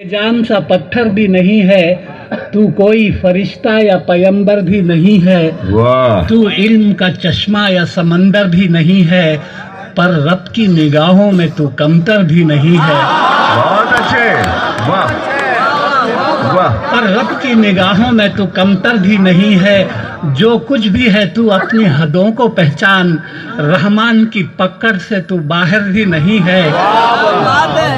जान सा पत्थर भी नहीं है, तू कोई फरिश्ता या पैगंबर भी नहीं है, वाह तू इल्म का चश्मा या समंदर भी नहीं है, पर रब की निगाहों में तू कमतर भी नहीं है। बहुत अच्छे, वाह वाह पर रब की निगाहों में तू कमतर भी नहीं है, जो कुछ भी है तू अपनी हदों को पहचान, रहमान की पकड़ से तू बाहर भी नहीं है।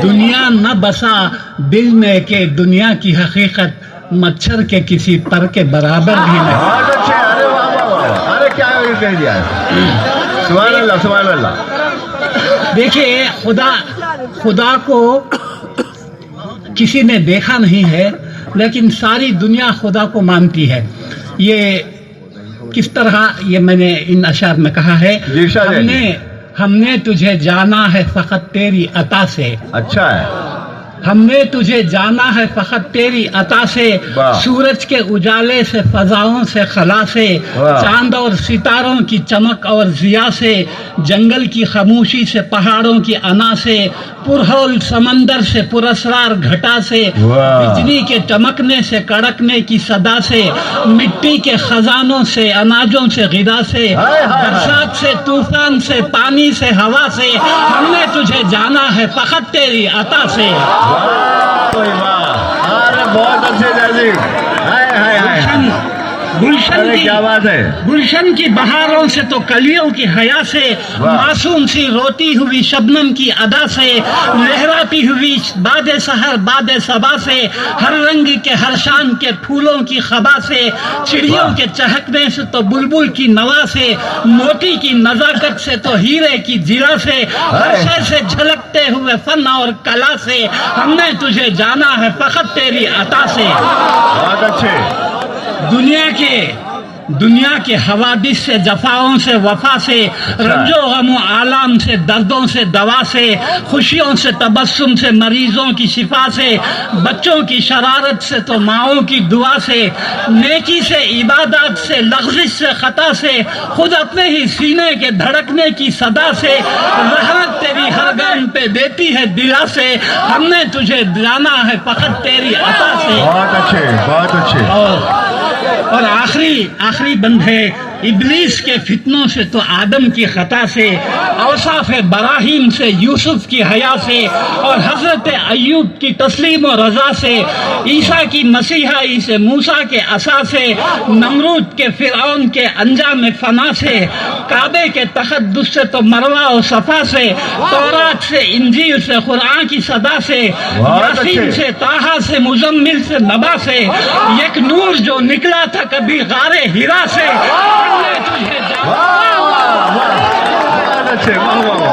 दुनिया न बसा दिल में के दुनिया की हकीकत मच्छर के किसी पर के बराबर भी नहीं। बहुत अच्छे, अरे वाह वाह वाह, अरे क्या कह दिया है, सुभान अल्लाह सुभान अल्लाह। देखिए, खुदा को किसी ने देखा नहीं है, लेकिन सारी दुनिया खुदा को मानती है। ये किस तरह, ये मैंने इन अशार में कहा है, हमने तुझे जाना है फकत तेरी अता से। अच्छा है, हमने तुझे जाना है फकत तेरी अता से, सूरज के उजाले से, फजाओं से, खला से, चांद और सितारों की चमक और जिया से, जंगल की खामोशी से, पहाड़ों की अना से, पुरहौल समंदर से, पुरस्रार घटा से, बिजली के चमकने से, कड़कने की सदा से, मिट्टी के खजानों से, अनाजों से, गिदा से, बरसात से, तूफान से, पानी से, हवा से, हमने तुझे जाना है फकत तेरी अता से। अरे बहुत अच्छे जैसी, हाय हाय हाय, गुलशन की क्या बात है, गुलशन की बहारों से तो कलियों की हया से, मासूम सी रोती हुई शबनम की अदा से, लहराती हुई बादे सहर बादे सबा से, हर रंग के हर शान के फूलों की खबा से, चिड़ियों के चहकने से तो बुलबुल की नवा से, मोती की नजाकत से तो हीरे की जीरा से, हर शय से झलकते हुए फन और कला से, हमने तुझे जाना है फकत तेरी अता से। बहुत अच्छे। दुनिया के हवादिस से, जफाओं से, वफा से, रंजो गमो आलाम से, दर्दों से, दवा से, खुशियों से, तबस्सुम से, मरीजों की शिफा से, बच्चों की शरारत से तो माओं की दुआ से, नेकी से, इबादत से, लग़्ज़िश से, खता से, खुद अपने ही सीने के धड़कने की सदा से, रहमत तेरी हर गाम पे देती है दिला से, हमने तुझे जाना है फकत तेरी अता से। बहुत अच्छे, बहुत अच्छे। और आखिरी बंद है, इब्लीस के फितनों से तो आदम की खता से, औसाफ बराहीम से, यूसुफ की हया से, और हजरत अय्यूब की तस्लीम और रजा से, ईसा की मसीहाई से, मूसा के असा से, नमरूद के फिरौन के अंजाम फना से, काबे के तक़द्दुस से तो मरवा और सफा से, तौरात से, इंजील से, कुरान की सदा से, यासीन से, ताहा से, मुजम्मिल से, नबा से, एक नूर जो निकला था कभी गारे हिरा से, हमने तुझे जाना। वाह वाह वाह, बहुत अच्छे, वाह वाह।